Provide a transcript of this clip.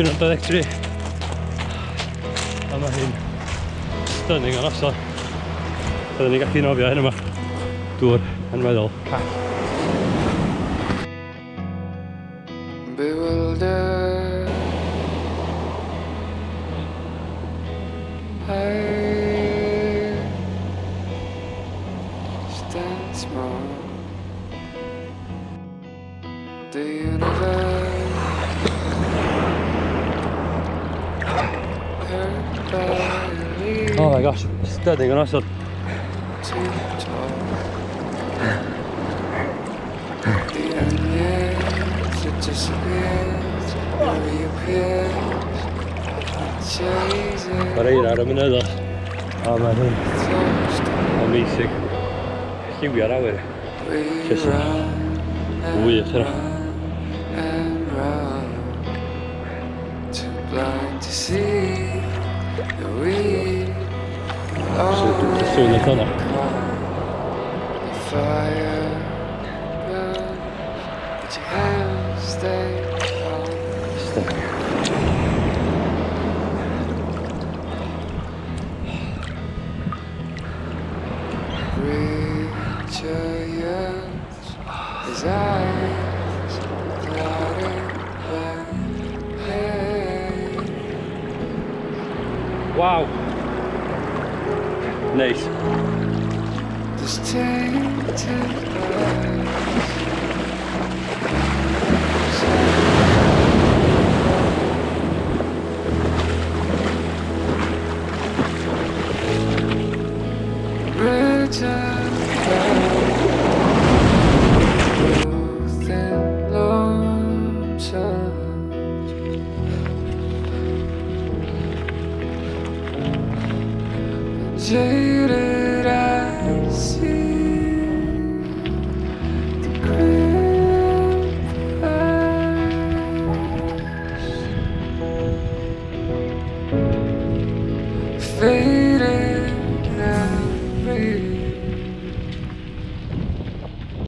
93 a mae hi'n stunning o noson. Byddwn ni'n gallu nofio hyn yma. Dŵr yn meddwl call. Bewildered, I stand small. The universe hurt by a leaf Oh my gosh, stunning o noson. too tall. The onions, it disappears, reappears, chasing. Mae'r eira ar y mynyddodd. A mae hyn Touched, amazing. Lliwio'r awyr. we Just run wych yna. and run, too blind to see that we Just sŵn y tona. the fire burn, but your hands stay on. Stunning. Brilliant, his eyes clouded by hate. Wow. Nice. This tainted bridge thin lonesome, jaded.